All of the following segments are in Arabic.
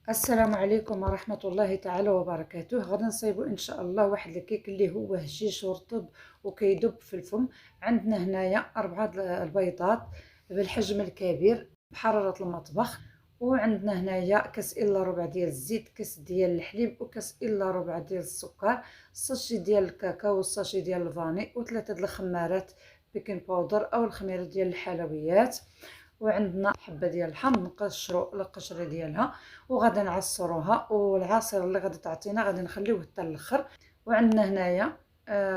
السلام عليكم ورحمة الله تعالى وبركاته. غادي نصايبو ان شاء الله واحد الكيك اللي هو هشيش ورطب وكيدب في الفم. عندنا هنايا 4 البيضات بالحجم الكبير بحرارة المطبخ، وعندنا هنايا كاس الا ربع ديال الزيت، كاس ديال الحليب، وكاس الا ربع ديال السكر، ساشي ديال الكاكاو والساشي ديال الفاني، وثلاثة الخمارات بيكين باودر او الخميره ديال الحلويات، وعندنا حبه ديال الحامض نقشروا القشره ديالها وغادي نعصروها، والعصير اللي غادي تعطينا غادي نخليوه حتى الاخر. وعندنا هنايا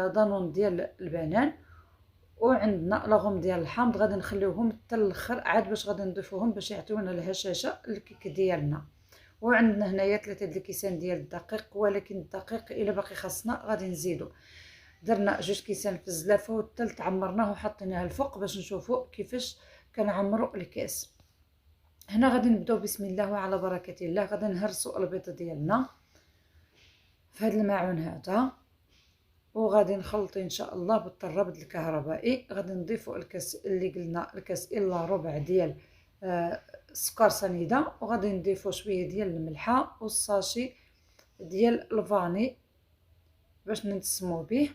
دانون ديال البنان، وعندنا لاغوم ديال الحامض غادي نخليوهم حتى الاخر عاد باش غادي نضيفوهم باش يعطيونا الهشاشه الكيك ديالنا. وعندنا هنايا 3 الكيسان ديال الدقيق، ولكن الدقيق الا باقي خاصنا غادي نزيدو. درنا 2 كيسان في الزلافه والثلث عمرناه وحطيناه الفوق باش نشوفوا كيفاش كنعمروا الكاس. هنا غادي نبداو بسم الله وعلى بركه الله. غادي نهرسوا البيض ديالنا في هذا الماعون هذا، وغادي نخلط ان شاء الله بالطرابد الكهربائي. غادي نضيفوا الكاس اللي قلنا الكاس الا ربع ديال سكر سنيده، وغادي نضيفوا شويه ديال الملحه والساشي ديال الفاني باش نتسمو به.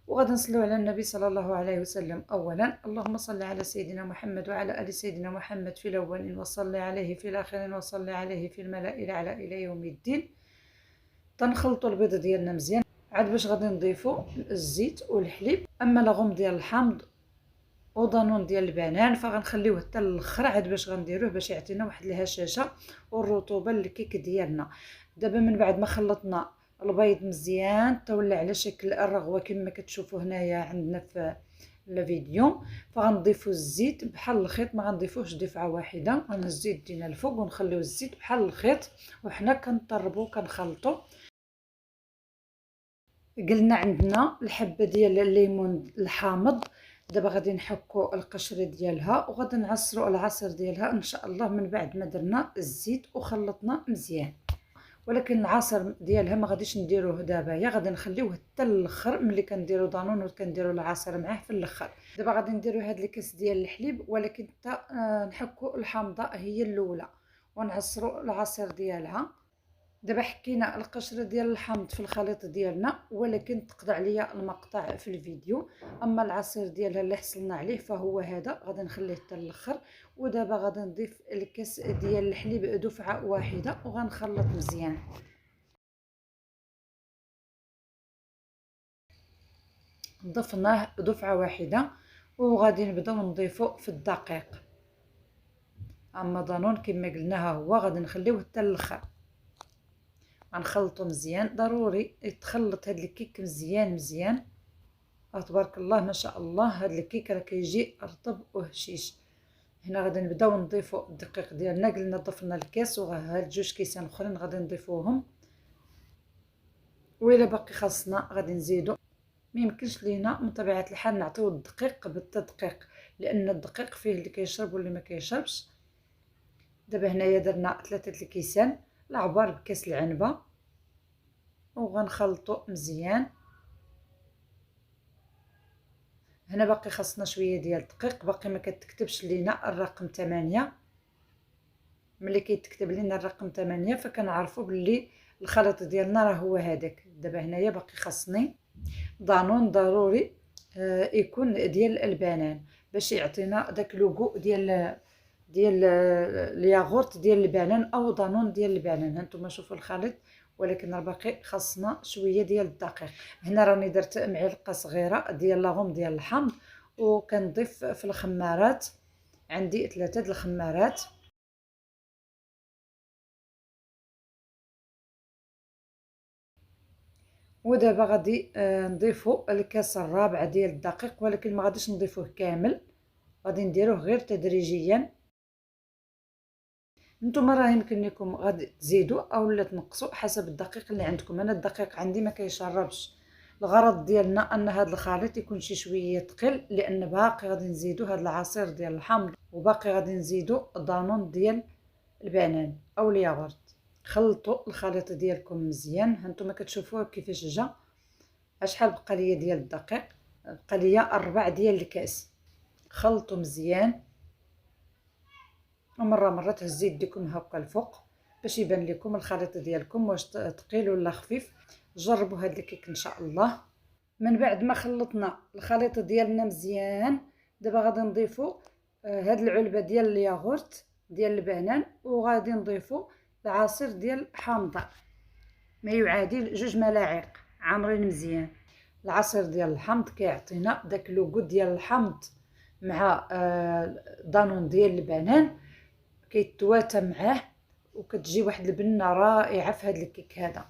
وغادي نصليو على النبي صلى الله عليه وسلم. اولا اللهم صل على سيدنا محمد وعلى ال سيدنا محمد في الاولين، وصل عليه في الاخرين، وصل عليه في الملأ الاعلى الى يوم الدين. تنخلطوا البيض ديالنا مزيان عاد باش غادي نضيفوا الزيت والحليب. اما لاغوم ديال الحامض ودانون ديال البنان فغنخليوه حتى الاخر عاد باش غنديروه باش يعطينا واحد الهشاشه والرطوبه للكيك ديالنا. دابا من بعد ما خلطنا البيض مزيان تولى على شكل الرغوه كما كتشوفوا هنايا عندنا في الفيديو، فغنضيفوا الزيت بحال الخيط، ما غنضيفوهش دفعه واحده. غنهزو يدينا الفوق ونخليو الزيت بحال الخيط وحنا كنطربوا كنخلطوا. قلنا عندنا الحبه ديال الليمون الحامض، دابا غادي نحكوا القشره ديالها وغادي نعصروا العصير ديالها ان شاء الله من بعد ما درنا الزيت وخلطنا مزيان. ولكن العصير ديالها ما غاديش نديروه دابا، يا غادي نخليوه حتى الاخر ملي كنديروا دانون وكنديروا العصير معاه في الاخر. دابا غادي نديروا هاد الكاس ديال الحليب، ولكن حتى نحكوا الحامضه هي الاولى ونعصروا العصير ديالها. دابا حكينا القشره ديال الحامض في الخليط ديالنا، ولكن تقطع عليا المقطع في الفيديو. اما العصير ديالها اللي حصلنا عليه فهو هذا، غادي نخليه حتى الاخر. ودابا غادي نضيف الكاس ديال الحليب دفعه واحده وغنخلط مزيان. ضفناه دفعه واحده وغادي نبداو نضيفو في الدقيق. اما دانون كما قلناها هو غادي نخليوه حتى الاخر. غنخلطو مزيان، ضروري يتخلط هاد الكيك مزيان مزيان. تبارك الله ما شاء الله هاد الكيك راه كيجي رطب وهشيش. هنا غادي نبداو نضيفو الدقيق ديالنا. قلنا ضفنا الكاس وهاد 2 كيسان اخرين غادي نضيفوهم، وإلا باقي خاصنا غادي نزيدو. ما يمكنش لينا من طبيعه الحال نعطيو الدقيق بالتدقيق، لان الدقيق فيه اللي كيشرب واللي ما كيشربش. دابا هنايا درنا 3 الكيسان العبار بكاس العنبه وغنخلطو مزيان. هنا باقي خاصنا شويه ديال الدقيق، باقي ما كتكتبش لينا الرقم 8. ملي كيتكتب لينا الرقم 8 فكنعرفوا باللي الخليط ديالنا راه هو هذاك. دابا هنايا باقي خاصني دانون ضروري يكون ديال البنان باش يعطينا داك لوغو ديال الياغورت ديال البنان او دانون ديال البنان. هانتوما شوفوا الخليط، ولكن راه باقي خاصنا شويه ديال الدقيق. هنا راني درت معلقه صغيره ديال لاغوم ديال الحامض، وكنضيف في الخمارات عندي 3 الخمارات. ودابا غادي نضيفوا الكاس الرابع ديال الدقيق، ولكن ما غاديش نضيفوه كامل، غادي نديروه غير تدريجيا. نتوما راه يمكن لكم غادي تزيدوا اولا تنقصوا حسب الدقيق اللي عندكم. انا الدقيق عندي ما كيشربش. الغرض ديالنا ان هذا الخليط يكون شي شويه ثقيل، لان باقي غادي نزيدوا هذا العصير ديال الحامض وباقي غادي نزيدوا دانون ديال البنان او الياغورت. خلطوا الخليط ديالكم مزيان. هانتوما كتشوفوه كيفاش جا. شحال بقى ليا ديال الدقيق؟ بقى ليا 4 ديال الكاس. خلطوا مزيان ومره مره تهزوا يديكم هكا الفوق باش يبان لكم الخليط ديالكم واش ثقيل ولا خفيف. جربوا هذا الكيك ان شاء الله. من بعد ما خلطنا الخليط ديالنا مزيان، دابا غادي نضيفوا هاد العلبه ديال الياغورت ديال البنان، وغادي نضيفوا العصير ديال الحامضه ما يعادل 2 ملاعق عامرين مزيان. العصير ديال الحامض كيعطينا داك لوغو ديال الحامض مع دانون ديال البنان، كيتواتى معاه وكتجي واحد البنه رائعه في هذا الكيك هذا.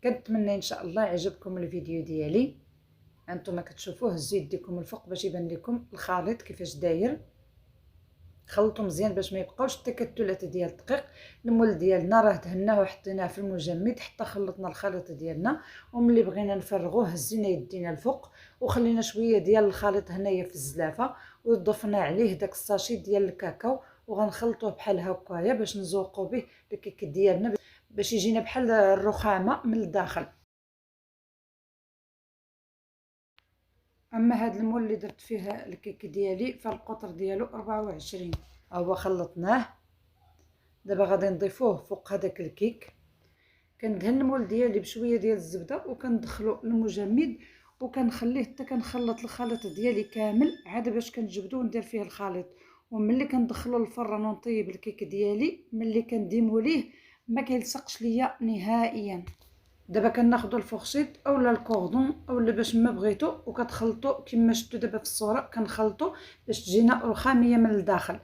كنتمنى ان شاء الله يعجبكم الفيديو ديالي. انتما كتشوفوه هزوا يديكم الفوق باش يبان لكم الخليط كيفاش داير. خلطوا مزيان باش ما يبقاوش التكتلات ديال الدقيق. المول ديالنا راه دهناه وحطيناه في المجمد حتى خلطنا الخليط ديالنا، وملي بغينا نفرغوه هزينا يدينا الفوق وخلينا شويه ديال الخليط هنايا في الزلافه، وضفنا عليه داك الساشي ديال الكاكاو، وغنخلطوه بحال هكايا باش نزوقوا به الكيك ديالنا باش يجينا بحال الرخامه من الداخل. اما هذا المول اللي درت فيه الكيك ديالي فالقطر ديالو 24. هو خلطناه، دابا غادي نضيفوه فوق هذاك الكيك. كندهن المول ديالي بشويه ديال الزبده وكندخلو المجمد وكنخليه حتى كنخلط الخليط ديالي كامل عاد باش كنجبدو وندير فيه الخليط. وملي كندخلو للفران ونطيب الكيك ديالي ملي كنديمو ليه ما كيلصقش ليا نهائيا. دابا كناخذوا الفورشيط اولا الكوردون اولا باش ما بغيتو، وكتخلطوا كما شفتوا دابا في الصوره كنخلطوا باش تجينا رخاميه من الداخل.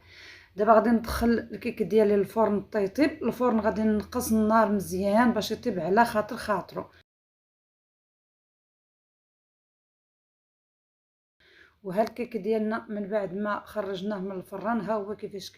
دابا غادي ندخل الكيك ديالي للفرن طيب. الفرن غادي نقص النار مزيان باش يطيب على خاطر خاطرو. وها الكيك ديالنا من بعد ما خرجناه من الفران ها هو كيفاش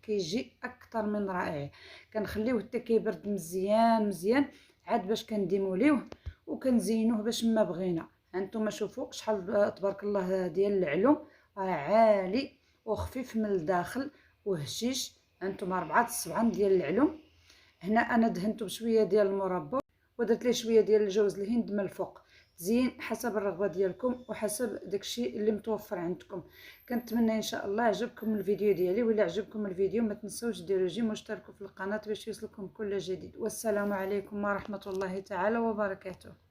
كيجي اكثر من رائع. كنخليوه حتى كيبرد مزيان مزيان عاد باش كنديموليوه وكنزينوه باش ما بغينا. هانتوما شوفوا شحال تبارك الله ديال العلوم، عالي وخفيف من الداخل وهشيش. هانتوما 4 صبعان ديال العلوم. هنا انا دهنته بشويه ديال المربى ودرت ليه شويه ديال الجوز الهند من الفوق. تزيين حسب الرغبه ديالكم وحسب داكشي اللي متوفر عندكم. كنتمنى ان شاء الله عجبكم الفيديو ديالي. ولا عجبكم الفيديو ما تنسوش ديروا جيم واشتركوا في القناه باش يوصلكم كل جديد. والسلام عليكم ورحمه الله تعالى وبركاته.